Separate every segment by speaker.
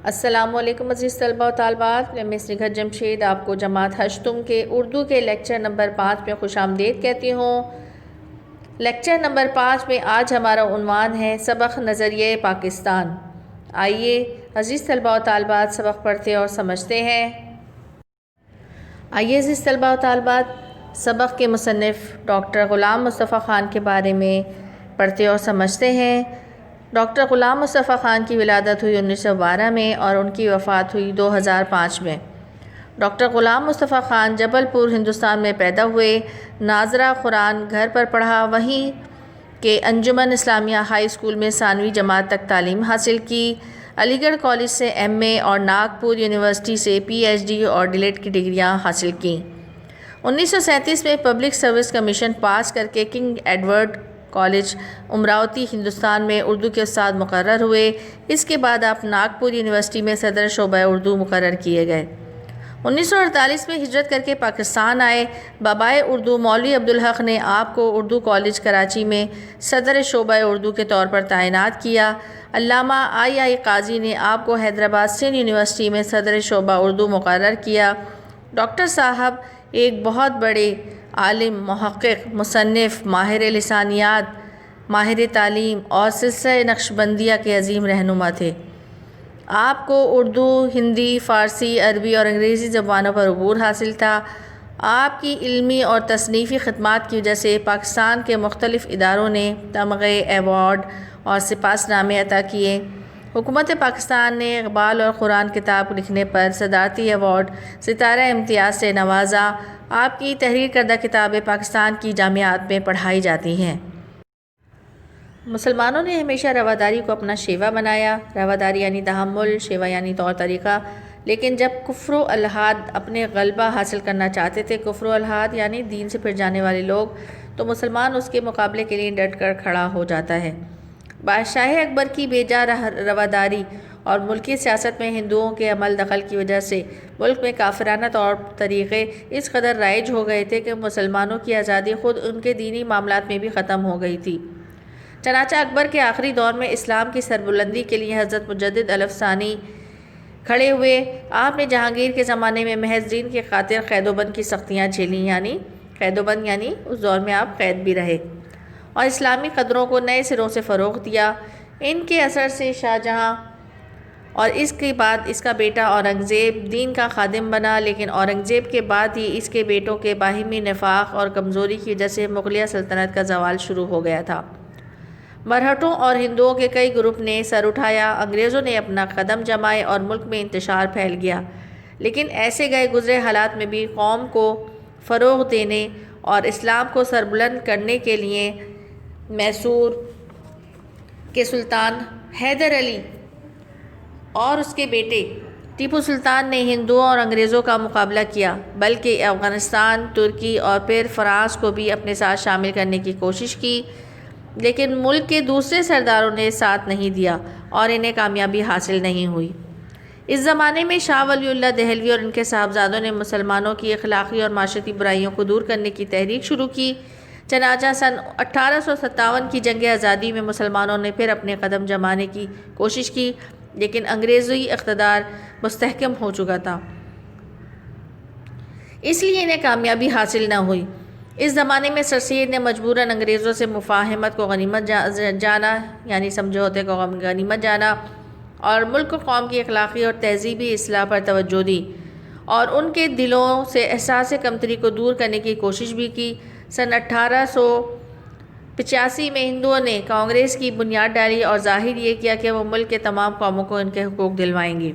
Speaker 1: السلام علیکم عزیز طلبہ و طالبات، میں مس نگہت جمشید آپ کو جماعت ہشتم کے اردو کے لیکچر نمبر 5 میں خوش آمدید کہتی ہوں۔ لیکچر نمبر 5 میں آج ہمارا عنوان ہے سبق نظریہ پاکستان۔ آئیے عزیز طلبہ و طالبات سبق پڑھتے اور سمجھتے ہیں۔ آئیے عزیز طلبہ و طالبات سبق کے مصنف ڈاکٹر غلام مصطفیٰ خان کے بارے میں پڑھتے اور سمجھتے ہیں۔ ڈاکٹر غلام مصطفیٰ خان کی ولادت ہوئی 1912 میں اور ان کی وفات ہوئی 2005 میں۔ ڈاکٹر غلام مصطفیٰ خان جبل پور ہندوستان میں پیدا ہوئے۔ ناظرہ قرآن گھر پر پڑھا، وہیں کے انجمن اسلامیہ ہائی اسکول میں ثانوی جماعت تک تعلیم حاصل کی۔ علی گڑھ کالج سے MA اور ناگپور یونیورسٹی سے PhD اور ڈیلیٹ کی ڈگریاں حاصل کیں۔ 1937 میں پبلک سروس کمیشن پاس کر کے king Edward college Amravati Hindustan میں اردو کے استاد مقرر ہوئے۔ اس کے بعد آپ ناگپور یونیورسٹی میں صدر شعبہ اردو مقرر کیے گئے۔ 1948 میں ہجرت کر کے پاکستان آئے۔ بابائے اردو مولوی عبدالحق نے آپ کو اردو کالج کراچی میں صدر شعبہ اردو کے طور پر تعینات کیا۔ علامہ I قاضی نے آپ کو حیدرآباد سندھ یونیورسٹی میں صدر شعبہ اردو مقرر کیا۔ ڈاکٹر صاحب ایک بہت بڑے عالم، محقق، مصنف، ماہر لسانیات، ماہر تعلیم اور سلسلہ نقشبندیہ کے عظیم رہنما تھے۔ آپ کو اردو، ہندی، فارسی، عربی اور انگریزی زبانوں پر عبور حاصل تھا۔ آپ کی علمی اور تصنیفی خدمات کی وجہ سے پاکستان کے مختلف اداروں نے تمغے، ایوارڈ اور سپاس نامے عطا کیے۔ حکومت پاکستان نے اقبال اور قرآن کتاب لکھنے پر صدارتی ایوارڈ ستارہ امتیاز سے نوازا۔ آپ کی تحریر کردہ کتابیں پاکستان کی جامعات میں پڑھائی جاتی ہیں۔ مسلمانوں نے ہمیشہ رواداری کو اپنا شیوا بنایا۔ رواداری یعنی تحمل، شیوا یعنی طور طریقہ۔ لیکن جب کفر و الحاد اپنے غلبہ حاصل کرنا چاہتے تھے، کفر و الحاد یعنی دین سے پھر جانے والے لوگ، تو مسلمان اس کے مقابلے کے لیے ڈٹ کر کھڑا ہو جاتا ہے۔ بادشاہ اکبر کی بیجا رواداری اور ملکی سیاست میں ہندوؤں کے عمل دخل کی وجہ سے ملک میں کافرانہ طور طریقے اس قدر رائج ہو گئے تھے کہ مسلمانوں کی آزادی خود ان کے دینی معاملات میں بھی ختم ہو گئی تھی۔ چنانچہ اکبر کے آخری دور میں اسلام کی سربلندی کے لیے حضرت مجدد الف ثانی کھڑے ہوئے۔ آپ نے جہانگیر کے زمانے میں محض دین کی خاطر قید و بند کی سختیاں جھیلیں، یعنی قید و بند یعنی اس دور میں آپ قید بھی رہے، اور اسلامی قدروں کو نئے سروں سے فروغ دیا۔ ان کے اثر سے شاہ جہاں اور اس کے بعد اس کا بیٹا اورنگزیب دین کا خادم بنا، لیکن اورنگزیب کے بعد ہی اس کے بیٹوں کے باہمی نفاق اور کمزوری کی وجہ سے مغلیہ سلطنت کا زوال شروع ہو گیا تھا۔ مرہٹوں اور ہندوؤں کے کئی گروپ نے سر اٹھایا، انگریزوں نے اپنا قدم جمائے اور ملک میں انتشار پھیل گیا۔ لیکن ایسے گئے گزرے حالات میں بھی قوم کو فروغ دینے اور اسلام کو سربلند کرنے کے لیے میسور کے سلطان حیدر علی اور اس کے بیٹے ٹیپو سلطان نے ہندوؤں اور انگریزوں کا مقابلہ کیا، بلکہ افغانستان، ترکی اور پھر فرانس کو بھی اپنے ساتھ شامل کرنے کی کوشش کی، لیکن ملک کے دوسرے سرداروں نے ساتھ نہیں دیا اور انہیں کامیابی حاصل نہیں ہوئی۔ اس زمانے میں شاہ ولی اللہ دہلوی اور ان کے صاحبزادوں نے مسلمانوں کی اخلاقی اور معاشرتی برائیوں کو دور کرنے کی تحریک شروع کی۔ چنانچہ سن 1857 کی جنگ آزادی میں مسلمانوں نے پھر اپنے قدم جمانے کی کوشش کی، لیکن انگریزی اقتدار مستحکم ہو چکا تھا، اس لیے انہیں کامیابی حاصل نہ ہوئی۔ اس زمانے میں سر سید نے مجبوراً انگریزوں سے مفاہمت کو غنیمت جانا، یعنی سمجھوتے کو غنیمت جانا، اور ملک و قوم کی اخلاقی اور تہذیبی اصلاح پر توجہ دی اور ان کے دلوں سے احساس کمتری کو دور کرنے کی کوشش بھی کی۔ سن 1885 میں ہندوؤں نے کانگریس کی بنیاد ڈالی اور ظاہر یہ کیا کہ وہ ملک کے تمام قوموں کو ان کے حقوق دلوائیں گے،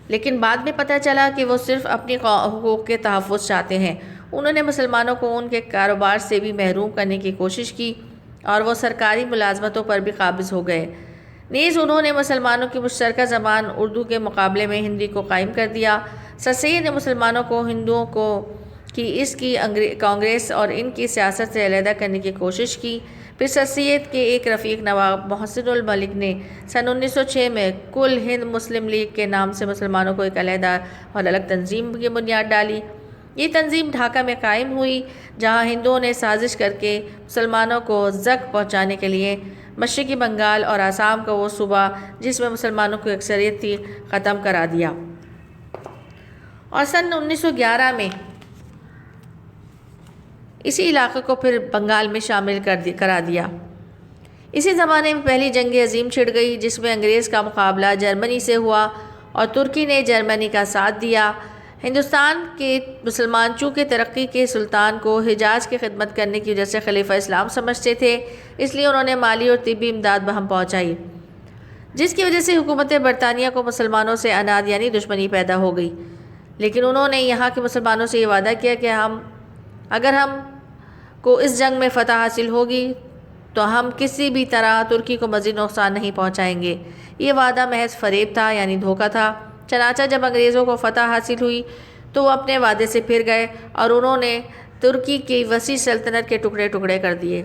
Speaker 1: لیکن بعد میں پتہ چلا کہ وہ صرف اپنی حقوق کے تحفظ چاہتے ہیں۔ انہوں نے مسلمانوں کو ان کے کاروبار سے بھی محروم کرنے کی کوشش کی اور وہ سرکاری ملازمتوں پر بھی قابض ہو گئے۔ نیز انہوں نے مسلمانوں کی مشترکہ زبان اردو کے مقابلے میں ہندی کو قائم کر دیا۔ سر سید نے مسلمانوں کو ہندوؤں کو کی کانگریس اور ان کی سیاست سے علیحدہ کرنے کی کوشش کی۔ پھر سر سید کے ایک رفیق نواب محسن الملک نے سن 1906 میں کل ہند مسلم لیگ کے نام سے مسلمانوں کو ایک علیحدہ اور الگ تنظیم کی بنیاد ڈالی۔ یہ تنظیم ڈھاکہ میں قائم ہوئی، جہاں ہندوؤں نے سازش کر کے مسلمانوں کو زک پہنچانے کے لیے مشرقی بنگال اور آسام کا وہ صوبہ جس میں مسلمانوں کی اکثریت تھی ختم کرا دیا، اور سن 1911 میں اسی علاقے کو پھر بنگال میں شامل کرا دیا۔ اسی زمانے میں پہلی جنگ عظیم چھڑ گئی جس میں انگریز کا مقابلہ جرمنی سے ہوا اور ترکی نے جرمنی کا ساتھ دیا۔ ہندوستان کے مسلمان چونکہ ترقی کے سلطان کو حجاز کی خدمت کرنے کی وجہ سے خلیفہ اسلام سمجھتے تھے، اس لیے انہوں نے مالی اور طبی امداد بہم پہنچائی، جس کی وجہ سے حکومت برطانیہ کو مسلمانوں سے عناد یعنی دشمنی پیدا ہو گئی۔ لیکن انہوں نے یہاں کے مسلمانوں سے یہ وعدہ کیا کہ اگر ہم کو اس جنگ میں فتح حاصل ہوگی تو ہم کسی بھی طرح ترکی کو مزید نقصان نہیں پہنچائیں گے۔ یہ وعدہ محض فریب تھا یعنی دھوکہ تھا۔ چنانچہ جب انگریزوں کو فتح حاصل ہوئی تو وہ اپنے وعدے سے پھر گئے اور انہوں نے ترکی کی وسیع سلطنت کے ٹکڑے ٹکڑے کر دیے۔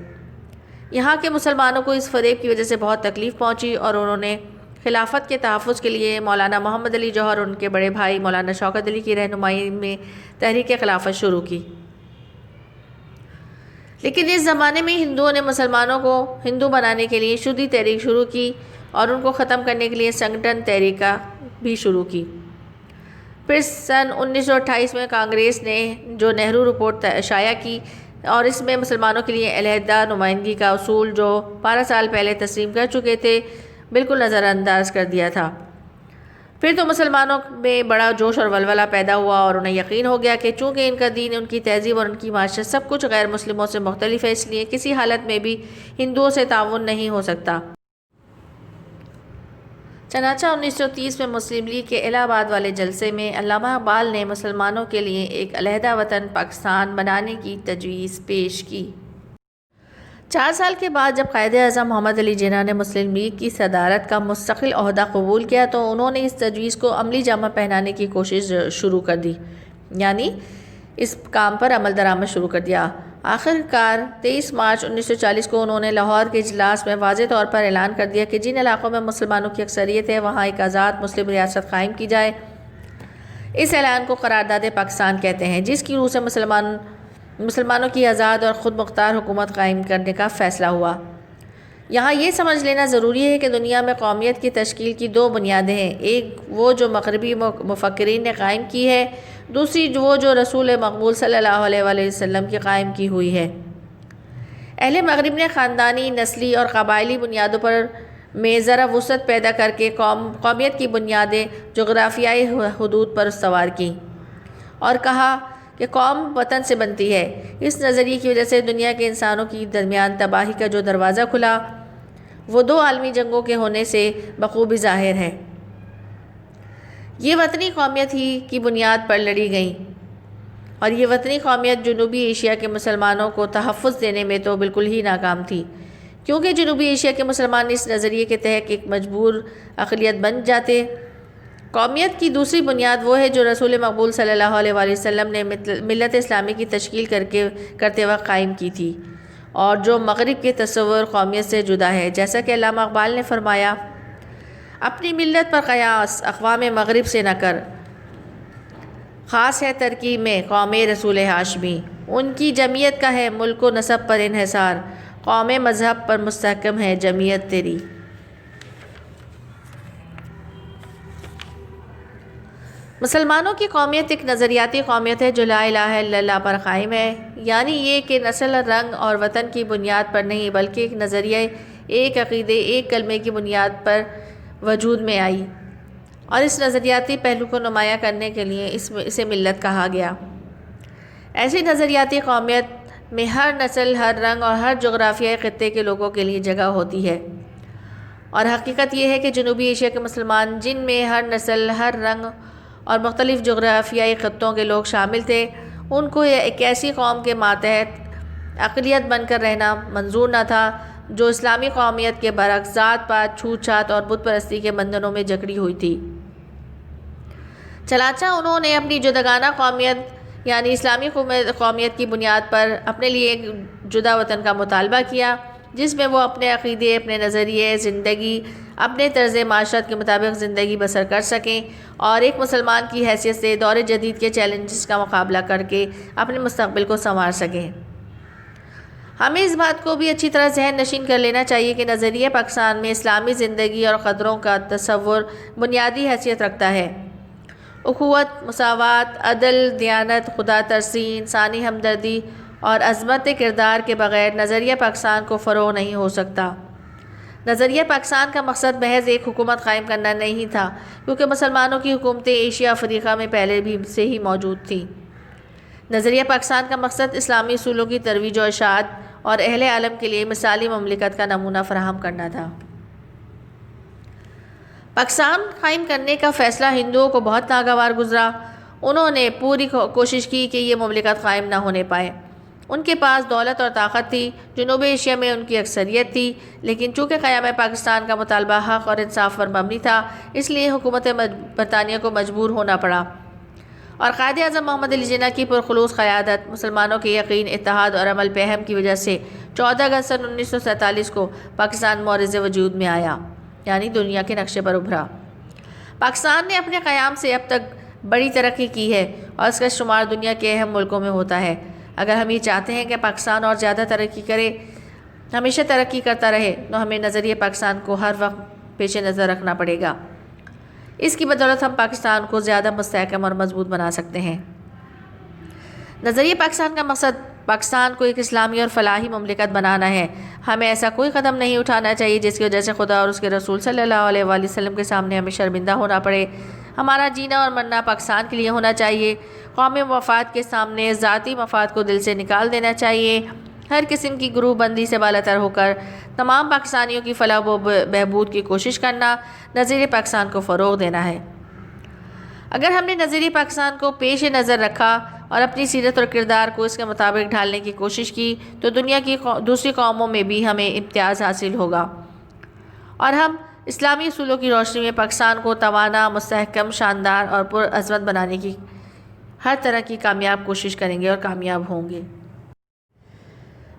Speaker 1: یہاں کے مسلمانوں کو اس فریب کی وجہ سے بہت تکلیف پہنچی اور انہوں نے خلافت کے تحفظ کے لیے مولانا محمد علی جوہر اور ان کے بڑے بھائی مولانا شوکت علی کی رہنمائی میں تحریک خلافت شروع کی۔ لیکن اس زمانے میں ہندوؤں نے مسلمانوں کو ہندو بنانے کے لیے شدی تحریک شروع کی اور ان کو ختم کرنے کے لیے سنگٹن تحریکہ بھی شروع کی۔ پھر سن 1928 میں کانگریس نے جو نہرو رپورٹ شائع کی اور اس میں مسلمانوں کے لیے علیحدہ نمائندگی کا اصول جو 12 سال پہلے تسلیم کر چکے تھے بالکل نظر انداز کر دیا تھا۔ پھر تو مسلمانوں میں بڑا جوش اور ولولہ پیدا ہوا اور انہیں یقین ہو گیا کہ چونکہ ان کا دین، ان کی تہذیب اور ان کی معاشرت سب کچھ غیر مسلموں سے مختلف ہے، اس لیے کسی حالت میں بھی ہندوؤں سے تعاون نہیں ہو سکتا۔ چنانچہ 1930 میں مسلم لیگ کے الہ آباد والے جلسے میں علامہ اقبال نے مسلمانوں کے لیے ایک علیحدہ وطن پاکستان بنانے کی تجویز پیش کی۔ 4 سال کے بعد جب قائد اعظم محمد علی جناح نے مسلم لیگ کی صدارت کا مستقل عہدہ قبول کیا تو انہوں نے اس تجویز کو عملی جامہ پہنانے کی کوشش شروع کر دی، یعنی اس کام پر عمل درآمد شروع کر دیا۔ آخر کار 23 مارچ 1940 کو انہوں نے لاہور کے اجلاس میں واضح طور پر اعلان کر دیا کہ جن علاقوں میں مسلمانوں کی اکثریت ہے وہاں ایک آزاد مسلم ریاست قائم کی جائے۔ اس اعلان کو قرارداد پاکستان کہتے ہیں، جس کی روح سے مسلمانوں کی آزاد اور خود مختار حکومت قائم کرنے کا فیصلہ ہوا۔ یہاں یہ سمجھ لینا ضروری ہے کہ دنیا میں قومیت کی تشکیل کی 2 بنیادیں ہیں، ایک وہ جو مغربی مفکرین نے قائم کی ہے، دوسری وہ جو رسول مقبول صلی اللہ علیہ وآلہ وسلم کی قائم کی ہوئی ہے۔ اہل مغرب نے خاندانی، نسلی اور قبائلی بنیادوں پر میں ذرا وسعت پیدا کر کے قومیت کی بنیادیں جغرافیائی حدود پر استوار کیں اور کہا کہ قوم وطن سے بنتی ہے۔ اس نظریے کی وجہ سے دنیا کے انسانوں کے درمیان تباہی کا جو دروازہ کھلا وہ 2 عالمی جنگوں کے ہونے سے بخوبی ظاہر ہے۔ یہ وطنی قومیت ہی کی بنیاد پر لڑی گئیں اور یہ وطنی قومیت جنوبی ایشیا کے مسلمانوں کو تحفظ دینے میں تو بالکل ہی ناکام تھی، کیونکہ جنوبی ایشیا کے مسلمان اس نظریے کے تحت ایک مجبور اقلیت بن جاتے۔ قومیت کی دوسری بنیاد وہ ہے جو رسول مقبول صلی اللہ علیہ وآلہ وسلم نے ملت اسلامی کی تشکیل کرتے وقت قائم کی تھی اور جو مغرب کے تصور قومیت سے جدا ہے۔ جیسا کہ علامہ اقبال نے فرمایا، اپنی ملت پر قیاس اقوام مغرب سے نہ کر، خاص ہے ترکیب میں قوم رسول ہاشمی، ان کی جمعیت کا ہے ملک و نسب پر انحصار، قوم مذہب پر مستحکم ہے جمعیت تیری۔ مسلمانوں کی قومیت ایک نظریاتی قومیت ہے جو لا الہ الا اللہ پر قائم ہے، یعنی یہ کہ نسل، رنگ اور وطن کی بنیاد پر نہیں بلکہ ایک نظریہ، ایک عقیدے، ایک کلمے کی بنیاد پر وجود میں آئی، اور اس نظریاتی پہلو کو نمایاں کرنے کے لیے اسے ملت کہا گیا۔ ایسی نظریاتی قومیت میں ہر نسل، ہر رنگ اور ہر جغرافیائی خطے کے لوگوں کے لیے جگہ ہوتی ہے، اور حقیقت یہ ہے کہ جنوبی ایشیا کے مسلمان جن میں ہر نسل، ہر رنگ اور مختلف جغرافیائی خطوں کے لوگ شامل تھے، ان کو ایک ایسی قوم کے ماتحت اقلیت بن کر رہنا منظور نہ تھا جو اسلامی قومیت کے برعکس ذات پات، چھوت چھات اور بت پرستی کے بندھنوں میں جکڑی ہوئی تھی۔ چنانچہ انہوں نے اپنی جداگانہ قومیت یعنی اسلامی قومیت کی بنیاد پر اپنے لیے ایک جدا وطن کا مطالبہ کیا، جس میں وہ اپنے عقیدے، اپنے نظریے زندگی، اپنے طرز معاشرت کے مطابق زندگی بسر کر سکیں اور ایک مسلمان کی حیثیت سے دور جدید کے چیلنجز کا مقابلہ کر کے اپنے مستقبل کو سنوار سکیں۔ ہمیں اس بات کو بھی اچھی طرح ذہن نشین کر لینا چاہیے کہ نظریہ پاکستان میں اسلامی زندگی اور قدروں کا تصور بنیادی حیثیت رکھتا ہے۔ اخوت، مساوات، عدل، دیانت، خدا ترسی، انسانی ہمدردی اور عظمت کردار کے بغیر نظریہ پاکستان کو فروغ نہیں ہو سکتا۔ نظریہ پاکستان کا مقصد محض ایک حکومت قائم کرنا نہیں تھا، کیونکہ مسلمانوں کی حکومتیں ایشیا افریقہ میں پہلے بھی سے ہی موجود تھیں۔ نظریہ پاکستان کا مقصد اسلامی اصولوں کی ترویج و اشاعت اور اہل عالم کے لیے مثالی مملکت کا نمونہ فراہم کرنا تھا۔ پاکستان قائم کرنے کا فیصلہ ہندوؤں کو بہت ناگوار گزرا۔ انہوں نے پوری کوشش کی کہ یہ مملکت قائم نہ ہونے پائے۔ ان کے پاس دولت اور طاقت تھی، جنوبی ایشیا میں ان کی اکثریت تھی، لیکن چونکہ قیام پاکستان کا مطالبہ حق اور انصاف پر مبنی تھا، اس لیے حکومت برطانیہ کو مجبور ہونا پڑا، اور قائد اعظم محمد علی جناح کی پرخلوص قیادت، مسلمانوں کے یقین، اتحاد اور عمل پہم کی وجہ سے 14 اگست سن 1947 کو پاکستان معرض وجود میں آیا، یعنی دنیا کے نقشے پر ابھرا۔ پاکستان نے اپنے قیام سے اب تک بڑی ترقی کی ہے، اور اس کا شمار دنیا کے اہم ملکوں میں ہوتا ہے۔ اگر ہم یہ چاہتے ہیں کہ پاکستان اور زیادہ ترقی کرے، ہمیشہ ترقی کرتا رہے، تو ہمیں نظریہ پاکستان کو ہر وقت پیش نظر رکھنا پڑے گا۔ اس کی بدولت ہم پاکستان کو زیادہ مستحکم اور مضبوط بنا سکتے ہیں۔ نظریہ پاکستان کا مقصد پاکستان کو ایک اسلامی اور فلاحی مملکت بنانا ہے۔ ہمیں ایسا کوئی قدم نہیں اٹھانا چاہیے جس کی وجہ سے خدا اور اس کے رسول صلی اللہ علیہ وآلہ وسلم کے سامنے ہمیں شرمندہ ہونا پڑے۔ ہمارا جینا اور مرنا پاکستان کے لیے ہونا چاہیے۔ قومی مفاد کے سامنے ذاتی مفاد کو دل سے نکال دینا چاہیے۔ ہر قسم کی گروہ بندی سے بالاتر ہو کر تمام پاکستانیوں کی فلاح و بہبود کی کوشش کرنا، نظریہ پاکستان کو فروغ دینا ہے۔ اگر ہم نے نظریہ پاکستان کو پیش نظر رکھا اور اپنی سیرت اور کردار کو اس کے مطابق ڈھالنے کی کوشش کی، تو دنیا کی دوسری قوموں میں بھی ہمیں امتیاز حاصل ہوگا، اور ہم اسلامی اصولوں کی روشنی میں پاکستان کو توانا، مستحکم، شاندار اور پرعظمت بنانے کی ہر طرح کی کامیاب کوشش کریں گے اور کامیاب ہوں گے۔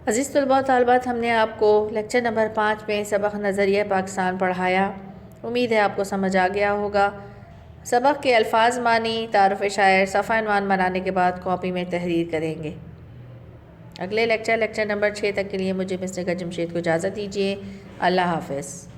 Speaker 1: عزیز طلباء و طالبات، ہم نے آپ کو لیکچر نمبر 5 میں سبق نظریہ پاکستان پڑھایا۔ امید ہے آپ کو سمجھ آ گیا ہوگا۔ سبق کے الفاظ معنی، تعارف شاعر، صفحہ عنوان بنانے کے بعد کاپی میں تحریر کریں گے۔ اگلے لیکچر نمبر 6 تک کے لیے مجھے مس نگہت جمشید کو اجازت دیجیے۔ اللہ حافظ۔